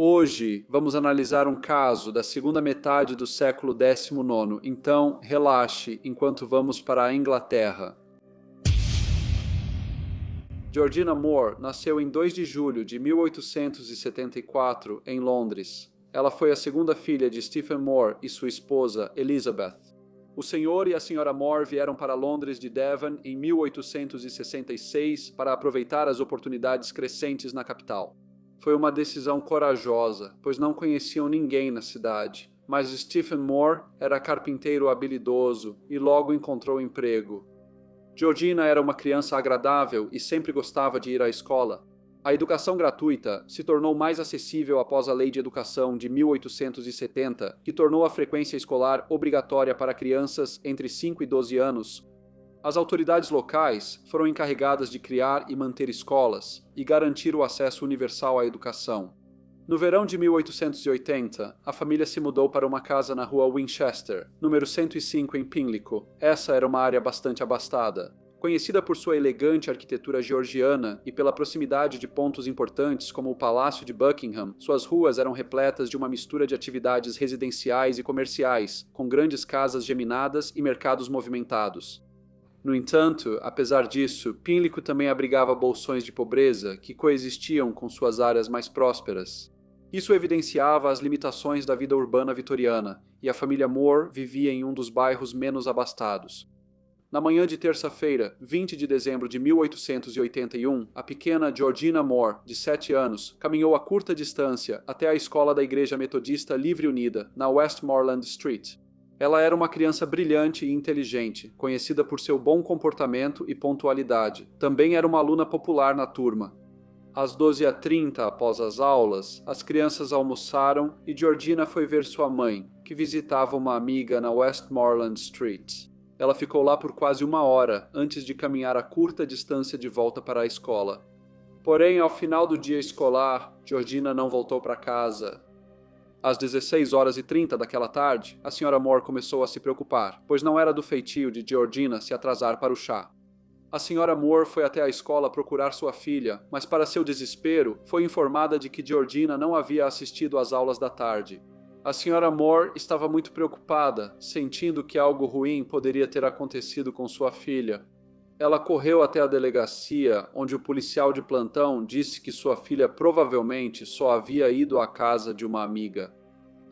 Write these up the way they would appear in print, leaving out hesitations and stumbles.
Hoje vamos analisar um caso da segunda metade do século XIX, então relaxe enquanto vamos para a Inglaterra. Georgina Moore nasceu em 2 de julho de 1874 em Londres. Ela foi a segunda filha de Stephen Moore e sua esposa Elizabeth. O senhor e a senhora Moore vieram para Londres de Devon em 1866 para aproveitar as oportunidades crescentes na capital. Foi uma decisão corajosa, pois não conheciam ninguém na cidade. Mas Stephen Moore era carpinteiro habilidoso e logo encontrou emprego. Georgina era uma criança agradável e sempre gostava de ir à escola. A educação gratuita se tornou mais acessível após a Lei de Educação de 1870, que tornou a frequência escolar obrigatória para crianças entre 5 e 12 anos. As autoridades locais foram encarregadas de criar e manter escolas e garantir o acesso universal à educação. No verão de 1880, a família se mudou para uma casa na rua Winchester, número 105 em Pimlico. Essa era uma área bastante abastada. Conhecida por sua elegante arquitetura georgiana e pela proximidade de pontos importantes como o Palácio de Buckingham, suas ruas eram repletas de uma mistura de atividades residenciais e comerciais, com grandes casas geminadas e mercados movimentados. No entanto, apesar disso, Pimlico também abrigava bolsões de pobreza que coexistiam com suas áreas mais prósperas. Isso evidenciava as limitações da vida urbana vitoriana, e a família Moore vivia em um dos bairros menos abastados. Na manhã de terça-feira, 20 de dezembro de 1881, a pequena Georgina Moore, de 7 anos, caminhou a curta distância até a escola da Igreja Metodista Livre Unida, na Westmoreland Street. Ela era uma criança brilhante e inteligente, conhecida por seu bom comportamento e pontualidade. Também era uma aluna popular na turma. Às 12h30, após as aulas, as crianças almoçaram e Georgina foi ver sua mãe, que visitava uma amiga na Westmoreland Street. Ela ficou lá por quase 1 hora, antes de caminhar a curta distância de volta para a escola. Porém, ao final do dia escolar, Georgina não voltou para casa. Às 16h30 daquela tarde, a Sra. Moore começou a se preocupar, pois não era do feitio de Georgina se atrasar para o chá. A Sra. Moore foi até a escola procurar sua filha, mas para seu desespero, foi informada de que Georgina não havia assistido às aulas da tarde. A Sra. Moore estava muito preocupada, sentindo que algo ruim poderia ter acontecido com sua filha. Ela correu até a delegacia, onde o policial de plantão disse que sua filha provavelmente só havia ido à casa de uma amiga.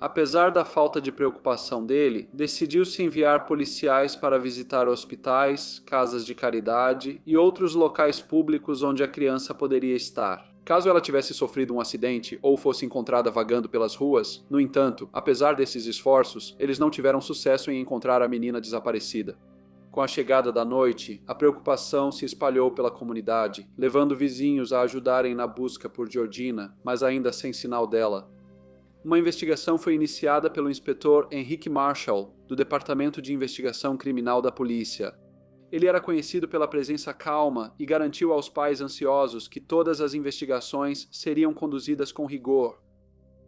Apesar da falta de preocupação dele, decidiu-se enviar policiais para visitar hospitais, casas de caridade e outros locais públicos onde a criança poderia estar. Caso ela tivesse sofrido um acidente ou fosse encontrada vagando pelas ruas, no entanto, apesar desses esforços, eles não tiveram sucesso em encontrar a menina desaparecida. Com a chegada da noite, a preocupação se espalhou pela comunidade, levando vizinhos a ajudarem na busca por Georgina, mas ainda sem sinal dela. Uma investigação foi iniciada pelo inspetor Henrique Marshall, do Departamento de Investigação Criminal da Polícia. Ele era conhecido pela presença calma e garantiu aos pais ansiosos que todas as investigações seriam conduzidas com rigor.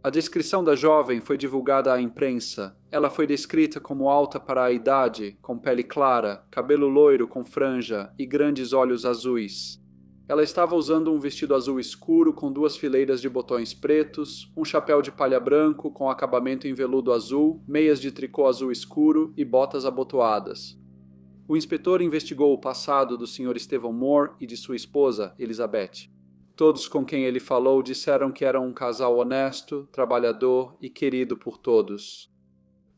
A descrição da jovem foi divulgada à imprensa. Ela foi descrita como alta para a idade, com pele clara, cabelo loiro com franja e grandes olhos azuis. Ela estava usando um vestido azul escuro com 2 fileiras de botões pretos, um chapéu de palha branco com acabamento em veludo azul, meias de tricô azul escuro e botas abotoadas. O inspetor investigou o passado do Sr. Stephen Moore e de sua esposa, Elizabeth. Todos com quem ele falou disseram que eram um casal honesto, trabalhador e querido por todos.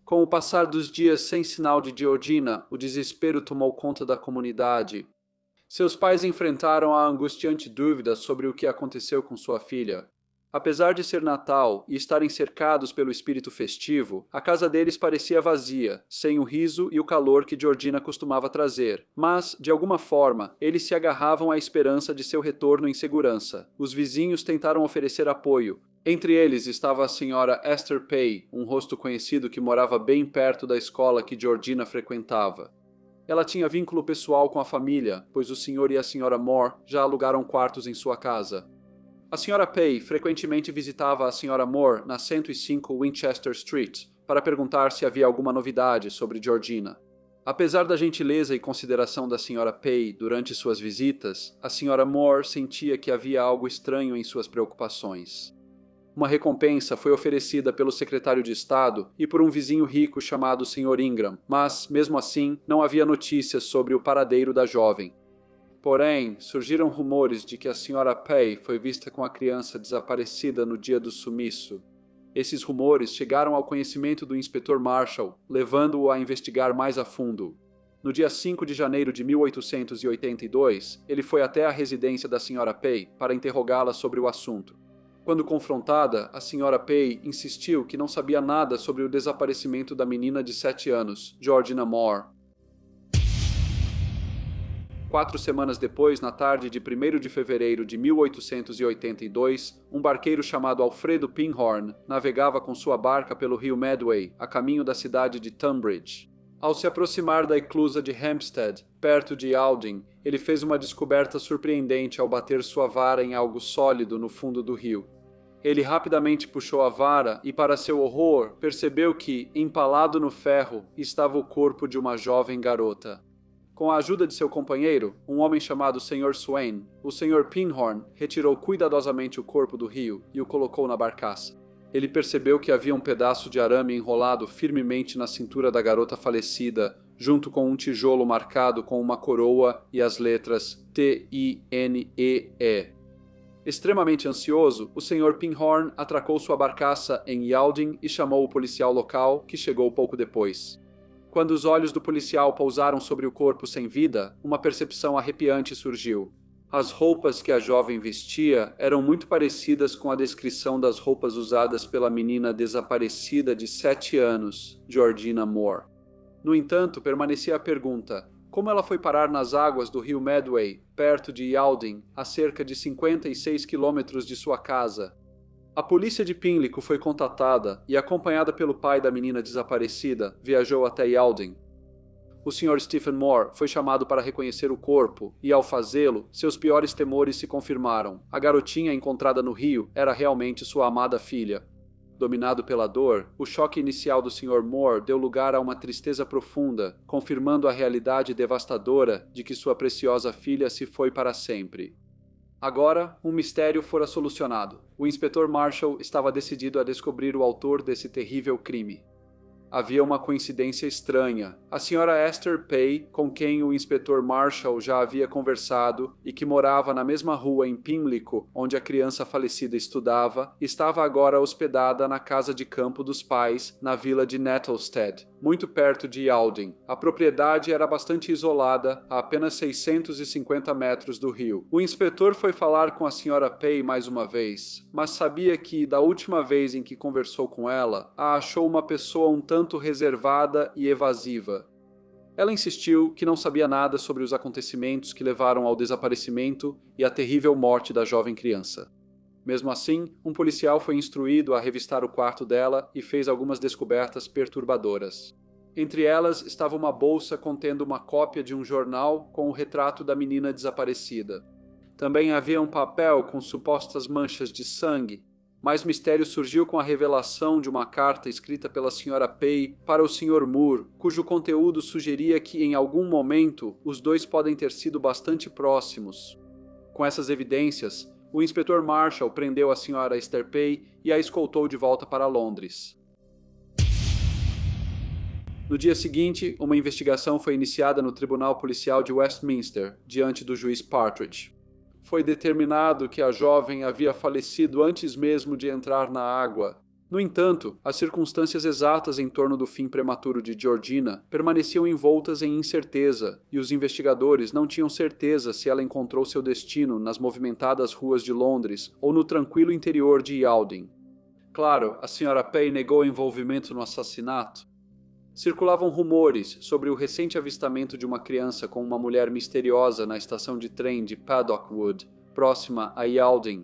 Com o passar dos dias sem sinal de Georgina, o desespero tomou conta da comunidade. Seus pais enfrentaram a angustiante dúvida sobre o que aconteceu com sua filha. Apesar de ser Natal e estarem cercados pelo espírito festivo, a casa deles parecia vazia, sem o riso e o calor que Georgina costumava trazer. Mas, de alguma forma, eles se agarravam à esperança de seu retorno em segurança. Os vizinhos tentaram oferecer apoio. Entre eles estava a senhora Esther Pay, um rosto conhecido que morava bem perto da escola que Georgina frequentava. Ela tinha vínculo pessoal com a família, pois o senhor e a senhora Moore já alugaram quartos em sua casa. A Sra. Pay frequentemente visitava a Sra. Moore na 105 Winchester Street para perguntar se havia alguma novidade sobre Georgina. Apesar da gentileza e consideração da Sra. Pay durante suas visitas, a Sra. Moore sentia que havia algo estranho em suas preocupações. Uma recompensa foi oferecida pelo secretário de Estado e por um vizinho rico chamado Sr. Ingram, mas, mesmo assim, não havia notícias sobre o paradeiro da jovem. Porém, surgiram rumores de que a Sra. Pay foi vista com a criança desaparecida no dia do sumiço. Esses rumores chegaram ao conhecimento do inspetor Marshall, levando-o a investigar mais a fundo. No dia 5 de janeiro de 1882, ele foi até a residência da Sra. Pay para interrogá-la sobre o assunto. Quando confrontada, a Sra. Pay insistiu que não sabia nada sobre o desaparecimento da menina de 7 anos, Georgina Moore. 4 semanas depois, na tarde de 1º de fevereiro de 1882, um barqueiro chamado Alfredo Pinhorn navegava com sua barca pelo rio Medway, a caminho da cidade de Tunbridge. Ao se aproximar da eclusa de Hampstead, perto de Yalding, ele fez uma descoberta surpreendente ao bater sua vara em algo sólido no fundo do rio. Ele rapidamente puxou a vara e, para seu horror, percebeu que, empalado no ferro, estava o corpo de uma jovem garota. Com a ajuda de seu companheiro, um homem chamado Sr. Swain, o Sr. Pinhorn retirou cuidadosamente o corpo do rio e o colocou na barcaça. Ele percebeu que havia um pedaço de arame enrolado firmemente na cintura da garota falecida, junto com um tijolo marcado com uma coroa e as letras T-I-N-E-E. Extremamente ansioso, o Sr. Pinhorn atracou sua barcaça em Yalding e chamou o policial local, que chegou pouco depois. Quando os olhos do policial pousaram sobre o corpo sem vida, uma percepção arrepiante surgiu. As roupas que a jovem vestia eram muito parecidas com a descrição das roupas usadas pela menina desaparecida de 7 anos, Georgina Moore. No entanto, permanecia a pergunta: como ela foi parar nas águas do rio Medway, perto de Yalding, a cerca de 56 quilômetros de sua casa? A polícia de Pimlico foi contatada e, acompanhada pelo pai da menina desaparecida, viajou até Yalding. O Sr. Stephen Moore foi chamado para reconhecer o corpo e, ao fazê-lo, seus piores temores se confirmaram. A garotinha encontrada no rio era realmente sua amada filha. Dominado pela dor, o choque inicial do Sr. Moore deu lugar a uma tristeza profunda, confirmando a realidade devastadora de que sua preciosa filha se foi para sempre. Agora, um mistério fora solucionado. O inspetor Marshall estava decidido a descobrir o autor desse terrível crime. Havia uma coincidência estranha. A Sra. Esther Pay, com quem o inspetor Marshall já havia conversado e que morava na mesma rua em Pimlico, onde a criança falecida estudava, estava agora hospedada na casa de campo dos pais, na vila de Nettlestead, muito perto de Yalding. A propriedade era bastante isolada, a apenas 650 metros do rio. O inspetor foi falar com a Sra. Pay mais uma vez, mas sabia que, da última vez em que conversou com ela, a achou uma pessoa um tanto reservada e evasiva. Ela insistiu que não sabia nada sobre os acontecimentos que levaram ao desaparecimento e à terrível morte da jovem criança. Mesmo assim, um policial foi instruído a revistar o quarto dela e fez algumas descobertas perturbadoras. Entre elas estava uma bolsa contendo uma cópia de um jornal com o retrato da menina desaparecida. Também havia um papel com supostas manchas de sangue. Mais mistério surgiu com a revelação de uma carta escrita pela Sra. Pay para o Sr. Moore, cujo conteúdo sugeria que, em algum momento, os dois podem ter sido bastante próximos. Com essas evidências, o inspetor Marshall prendeu a Sra. Esther Pay e a escoltou de volta para Londres. No dia seguinte, uma investigação foi iniciada no Tribunal Policial de Westminster, diante do juiz Partridge. Foi determinado que a jovem havia falecido antes mesmo de entrar na água. No entanto, as circunstâncias exatas em torno do fim prematuro de Georgina permaneciam envoltas em incerteza, e os investigadores não tinham certeza se ela encontrou seu destino nas movimentadas ruas de Londres ou no tranquilo interior de Yalding. Claro, a Sra. Pay negou envolvimento no assassinato. Circulavam rumores sobre o recente avistamento de uma criança com uma mulher misteriosa na estação de trem de Paddockwood, próxima a Yalding.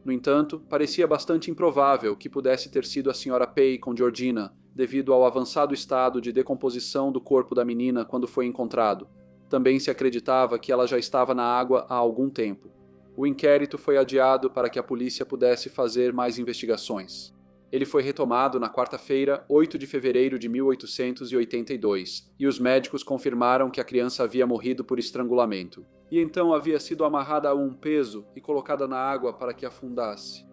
No entanto, parecia bastante improvável que pudesse ter sido a Sra. Pay com Georgina, devido ao avançado estado de decomposição do corpo da menina quando foi encontrado. Também se acreditava que ela já estava na água há algum tempo. O inquérito foi adiado para que a polícia pudesse fazer mais investigações. Ele foi retomado na quarta-feira, 8 de fevereiro de 1882, e os médicos confirmaram que a criança havia morrido por estrangulamento. E então havia sido amarrada a um peso e colocada na água para que afundasse.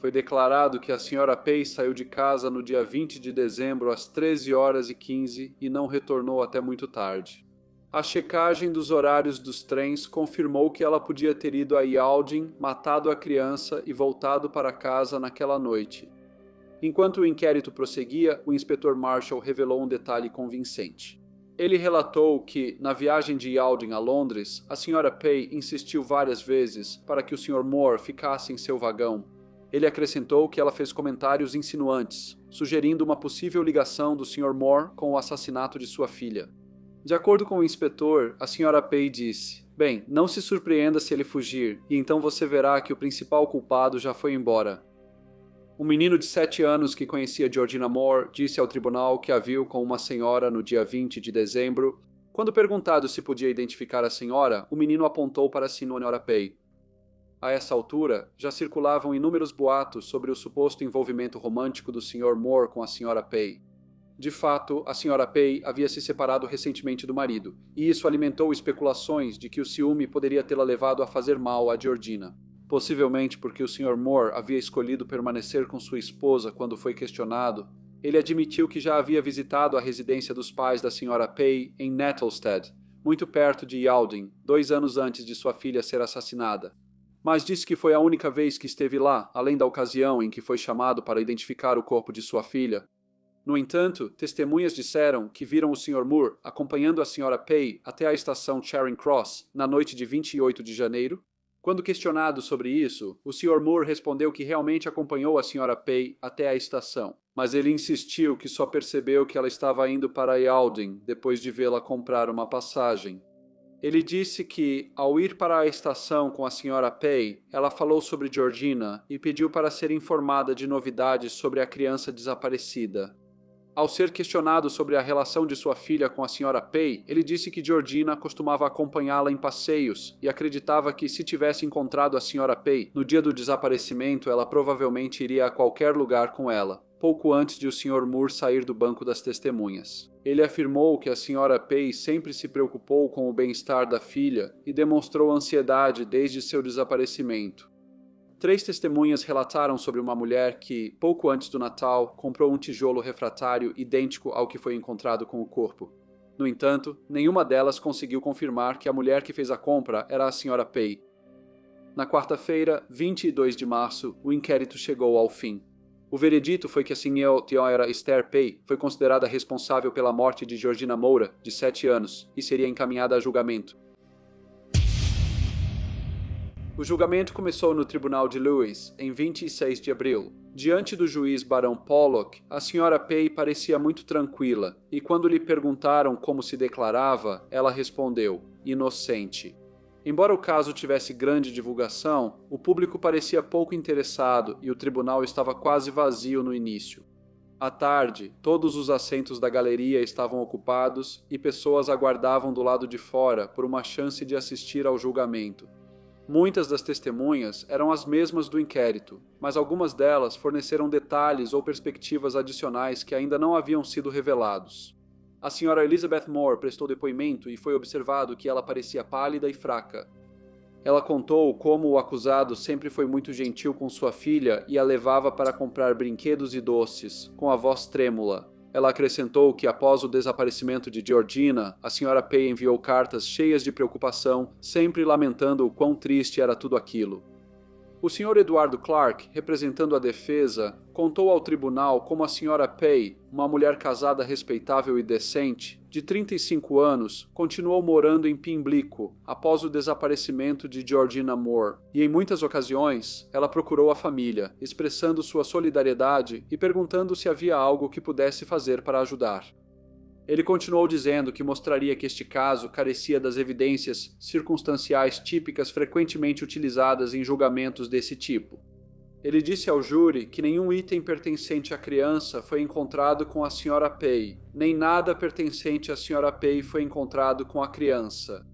Foi declarado que a Sra. Pay saiu de casa no dia 20 de dezembro às 13h15 e não retornou até muito tarde. A checagem dos horários dos trens confirmou que ela podia ter ido a Yaldin, matado a criança e voltado para casa naquela noite. Enquanto o inquérito prosseguia, o inspetor Marshall revelou um detalhe convincente. Ele relatou que, na viagem de Yaldin a Londres, a Sra. Pay insistiu várias vezes para que o Sr. Moore ficasse em seu vagão. Ele acrescentou que ela fez comentários insinuantes, sugerindo uma possível ligação do Sr. Moore com o assassinato de sua filha. De acordo com o inspetor, a Sra. Pay disse: "Bem, não se surpreenda se ele fugir, e então você verá que o principal culpado já foi embora." Um menino de 7 anos que conhecia Georgina Moore disse ao tribunal que a viu com uma senhora no dia 20 de dezembro. Quando perguntado se podia identificar a senhora, o menino apontou para a Sra. Pay. A essa altura, já circulavam inúmeros boatos sobre o suposto envolvimento romântico do Sr. Moore com a Sra. Pay. De fato, a Sra. Pay havia se separado recentemente do marido, e isso alimentou especulações de que o ciúme poderia tê-la levado a fazer mal a Georgina. Possivelmente porque o Sr. Moore havia escolhido permanecer com sua esposa quando foi questionado, ele admitiu que já havia visitado a residência dos pais da Sra. Pay em Nettlestead, muito perto de Yaldin, 2 anos antes de sua filha ser assassinada. Mas disse que foi a única vez que esteve lá, além da ocasião em que foi chamado para identificar o corpo de sua filha. No entanto, testemunhas disseram que viram o Sr. Moore acompanhando a Sra. Pay até a estação Charing Cross na noite de 28 de janeiro. Quando questionado sobre isso, o Sr. Moore respondeu que realmente acompanhou a Sra. Pay até a estação, mas ele insistiu que só percebeu que ela estava indo para Yaldin depois de vê-la comprar uma passagem. Ele disse que, ao ir para a estação com a Sra. Pay, ela falou sobre Georgina e pediu para ser informada de novidades sobre a criança desaparecida. Ao ser questionado sobre a relação de sua filha com a Sra. Pay, ele disse que Georgina costumava acompanhá-la em passeios e acreditava que, se tivesse encontrado a Sra. Pay no dia do desaparecimento, ela provavelmente iria a qualquer lugar com ela, pouco antes de o Sr. Moore sair do banco das testemunhas. Ele afirmou que a Sra. Pay sempre se preocupou com o bem-estar da filha e demonstrou ansiedade desde seu desaparecimento. 3 testemunhas relataram sobre uma mulher que, pouco antes do Natal, comprou um tijolo refratário idêntico ao que foi encontrado com o corpo. No entanto, nenhuma delas conseguiu confirmar que a mulher que fez a compra era a Sra. Pay. Na quarta-feira, 22 de março, o inquérito chegou ao fim. O veredito foi que a Sra. Esther Pay foi considerada responsável pela morte de Georgina Moura, de 7 anos, e seria encaminhada a julgamento. O julgamento começou no Tribunal de Lewes, em 26 de abril. Diante do juiz Barão Pollock, a Sra. Pay parecia muito tranquila, e quando lhe perguntaram como se declarava, ela respondeu, inocente. Embora o caso tivesse grande divulgação, o público parecia pouco interessado e o tribunal estava quase vazio no início. À tarde, todos os assentos da galeria estavam ocupados e pessoas aguardavam do lado de fora por uma chance de assistir ao julgamento. Muitas das testemunhas eram as mesmas do inquérito, mas algumas delas forneceram detalhes ou perspectivas adicionais que ainda não haviam sido revelados. A Sra. Elizabeth Moore prestou depoimento e foi observado que ela parecia pálida e fraca. Ela contou como o acusado sempre foi muito gentil com sua filha e a levava para comprar brinquedos e doces, com a voz trêmula. Ela acrescentou que após o desaparecimento de Georgina, a Sra. Pay enviou cartas cheias de preocupação, sempre lamentando o quão triste era tudo aquilo. O Sr. Eduardo Clark, representando a defesa, contou ao tribunal como a Sra. Pay, uma mulher casada respeitável e decente, de 35 anos, continuou morando em Pimlico após o desaparecimento de Georgina Moore, e em muitas ocasiões ela procurou a família, expressando sua solidariedade e perguntando se havia algo que pudesse fazer para ajudar. Ele continuou dizendo que mostraria que este caso carecia das evidências circunstanciais típicas frequentemente utilizadas em julgamentos desse tipo. Ele disse ao júri que nenhum item pertencente à criança foi encontrado com a Sra. Pay, nem nada pertencente à Sra. Pay foi encontrado com a criança.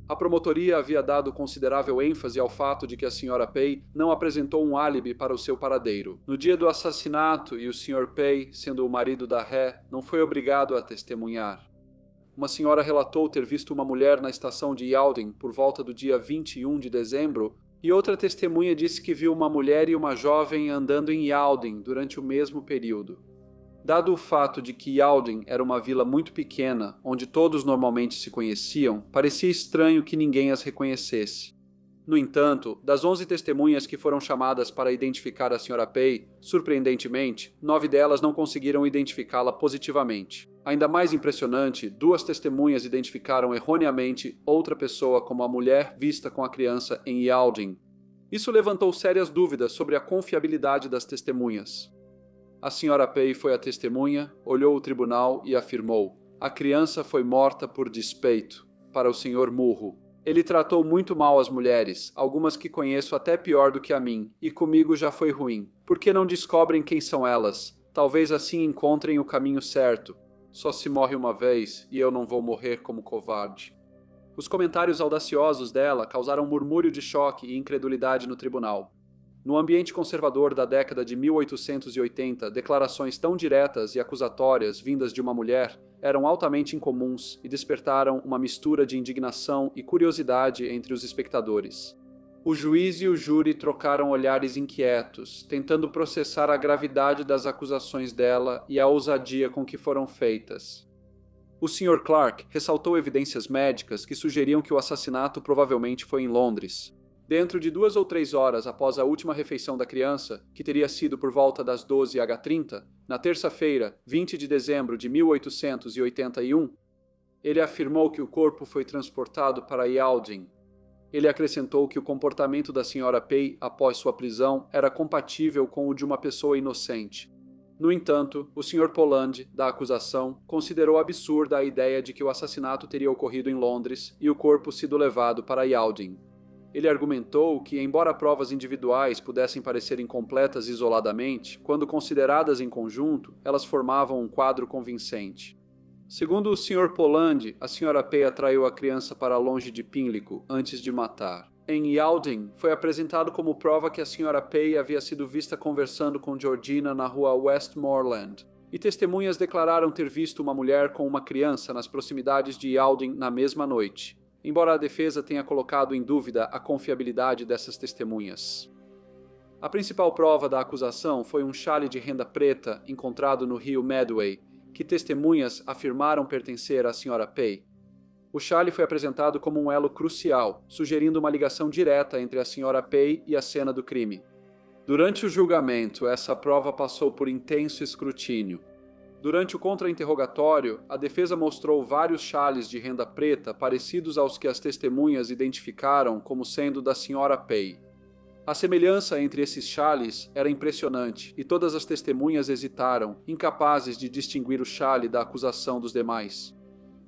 A promotoria havia dado considerável ênfase ao fato de que a Sra. Pay não apresentou um álibi para o seu paradeiro. No dia do assassinato, e o Sr. Pay, sendo o marido da ré, não foi obrigado a testemunhar. Uma senhora relatou ter visto uma mulher na estação de Yaldin por volta do dia 21 de dezembro, E outra testemunha disse que viu uma mulher e uma jovem andando em Yaldin durante o mesmo período. Dado o fato de que Yaldin era uma vila muito pequena, onde todos normalmente se conheciam, parecia estranho que ninguém as reconhecesse. No entanto, das 11 testemunhas que foram chamadas para identificar a Sra. Pei, surpreendentemente, 9 delas não conseguiram identificá-la positivamente. Ainda mais impressionante, 2 testemunhas identificaram erroneamente outra pessoa como a mulher vista com a criança em Yaldin. Isso levantou sérias dúvidas sobre a confiabilidade das testemunhas. A Sra. Pei foi a testemunha, olhou o tribunal e afirmou: "A criança foi morta por despeito, para o Sr. Murro. Ele tratou muito mal as mulheres, algumas que conheço até pior do que a mim, e comigo já foi ruim. Por que não descobrem quem são elas? Talvez assim encontrem o caminho certo. Só se morre uma vez e eu não vou morrer como covarde." Os comentários audaciosos dela causaram um murmúrio de choque e incredulidade no tribunal. No ambiente conservador da década de 1880, declarações tão diretas e acusatórias vindas de uma mulher eram altamente incomuns e despertaram uma mistura de indignação e curiosidade entre os espectadores. O juiz e o júri trocaram olhares inquietos, tentando processar a gravidade das acusações dela e a ousadia com que foram feitas. O Sr. Clark ressaltou evidências médicas que sugeriam que o assassinato provavelmente foi em Londres. Dentro de 2 ou 3 horas após a última refeição da criança, que teria sido por volta das 12h30, na terça-feira, 20 de dezembro de 1881, ele afirmou que o corpo foi transportado para Yaldin. Ele acrescentou que o comportamento da Sra. Pei após sua prisão era compatível com o de uma pessoa inocente. No entanto, o Sr. Poland, da acusação, considerou absurda a ideia de que o assassinato teria ocorrido em Londres e o corpo sido levado para Yaldin. Ele argumentou que, embora provas individuais pudessem parecer incompletas isoladamente, quando consideradas em conjunto, elas formavam um quadro convincente. Segundo o Sr. Poland, a Sra. Pei atraiu a criança para longe de Pimlico antes de matar. Em Yaldin, foi apresentado como prova que a Sra. Pei havia sido vista conversando com Georgina na rua Westmoreland, e testemunhas declararam ter visto uma mulher com uma criança nas proximidades de Yaldin na mesma noite, embora a defesa tenha colocado em dúvida a confiabilidade dessas testemunhas. A principal prova da acusação foi um chale de renda preta encontrado no rio Medway, que testemunhas afirmaram pertencer à Sra. Pei. O chale foi apresentado como um elo crucial, sugerindo uma ligação direta entre a Sra. Pei e a cena do crime. Durante o julgamento, essa prova passou por intenso escrutínio. Durante o contra-interrogatório, a defesa mostrou vários chales de renda preta parecidos aos que as testemunhas identificaram como sendo da Sra. Pei. A semelhança entre esses chales era impressionante e todas as testemunhas hesitaram, incapazes de distinguir o chale da acusação dos demais.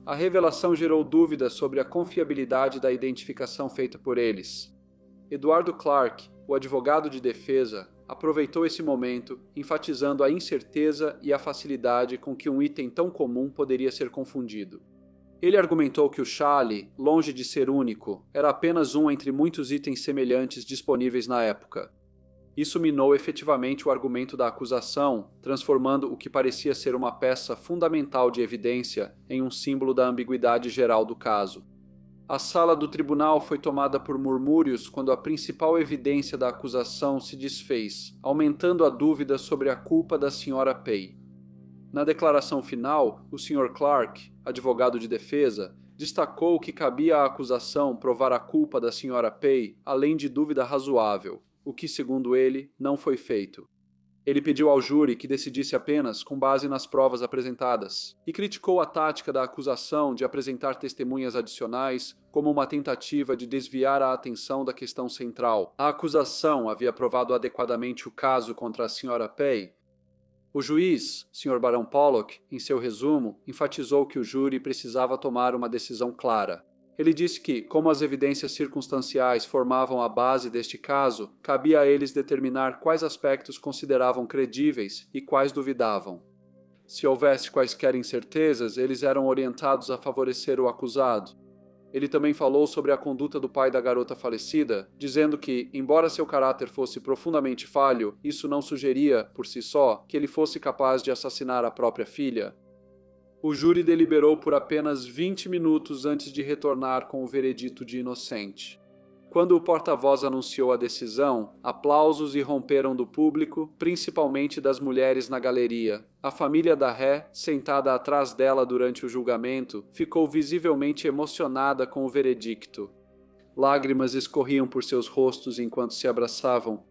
A revelação gerou dúvidas sobre a confiabilidade da identificação feita por eles. Eduardo Clark, o advogado de defesa, aproveitou esse momento, enfatizando a incerteza e a facilidade com que um item tão comum poderia ser confundido. Ele argumentou que o chale, longe de ser único, era apenas um entre muitos itens semelhantes disponíveis na época. Isso minou efetivamente o argumento da acusação, transformando o que parecia ser uma peça fundamental de evidência em um símbolo da ambiguidade geral do caso. A sala do tribunal foi tomada por murmúrios quando a principal evidência da acusação se desfez, aumentando a dúvida sobre a culpa da Sra. Pei. Na declaração final, o Sr. Clark, advogado de defesa, destacou que cabia à acusação provar a culpa da Sra. Pei além de dúvida razoável, o que, segundo ele, não foi feito. Ele pediu ao júri que decidisse apenas com base nas provas apresentadas e criticou a tática da acusação de apresentar testemunhas adicionais como uma tentativa de desviar a atenção da questão central. A acusação havia provado adequadamente o caso contra a Sra. Pei. O juiz, Sr. Barão Pollock, em seu resumo, enfatizou que o júri precisava tomar uma decisão clara. Ele disse que, como as evidências circunstanciais formavam a base deste caso, cabia a eles determinar quais aspectos consideravam credíveis e quais duvidavam. Se houvesse quaisquer incertezas, eles eram orientados a favorecer o acusado. Ele também falou sobre a conduta do pai da garota falecida, dizendo que, embora seu caráter fosse profundamente falho, isso não sugeria, por si só, que ele fosse capaz de assassinar a própria filha. O júri deliberou por apenas 20 minutos antes de retornar com o veredito de inocente. Quando o porta-voz anunciou a decisão, aplausos irromperam do público, principalmente das mulheres na galeria. A família da ré, sentada atrás dela durante o julgamento, ficou visivelmente emocionada com o veredicto. Lágrimas escorriam por seus rostos enquanto se abraçavam.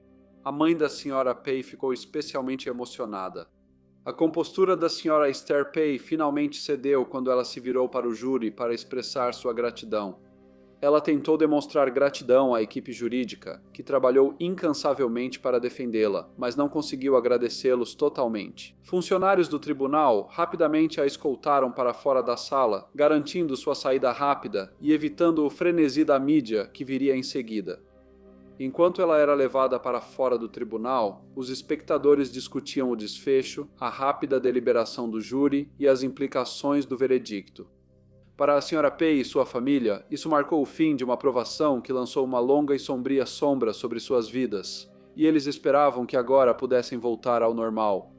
A mãe da Sra. Pei ficou especialmente emocionada. A compostura da Sra. Esther Pei finalmente cedeu quando ela se virou para o júri para expressar sua gratidão. Ela tentou demonstrar gratidão à equipe jurídica, que trabalhou incansavelmente para defendê-la, mas não conseguiu agradecê-los totalmente. Funcionários do tribunal rapidamente a escoltaram para fora da sala, garantindo sua saída rápida e evitando o frenesi da mídia que viria em seguida. Enquanto ela era levada para fora do tribunal, os espectadores discutiam o desfecho, a rápida deliberação do júri e as implicações do veredicto. Para a Sra. Pei e sua família, isso marcou o fim de uma aprovação que lançou uma longa e sombria sombra sobre suas vidas, e eles esperavam que agora pudessem voltar ao normal.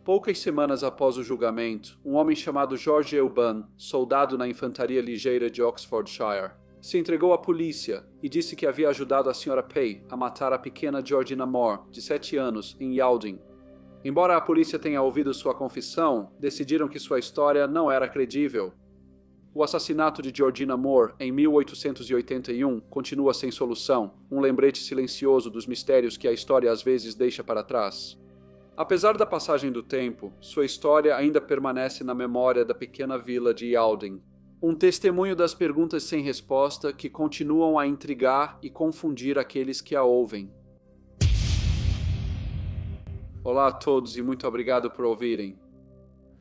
Poucas semanas após o julgamento, um homem chamado George Euban, soldado na infantaria ligeira de Oxfordshire, se entregou à polícia e disse que havia ajudado a Sra. Pei a matar a pequena Georgina Moore, de 7 anos, em Yalding. Embora a polícia tenha ouvido sua confissão, decidiram que sua história não era credível. O assassinato de Georgina Moore, em 1881, continua sem solução, um lembrete silencioso dos mistérios que a história às vezes deixa para trás. Apesar da passagem do tempo, sua história ainda permanece na memória da pequena vila de Yalding, um testemunho das perguntas sem resposta que continuam a intrigar e confundir aqueles que a ouvem. Olá a todos e muito obrigado por ouvirem.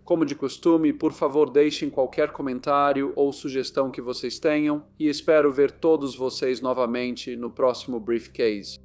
Como de costume, por favor deixem qualquer comentário ou sugestão que vocês tenham e espero ver todos vocês novamente no próximo Briefcase.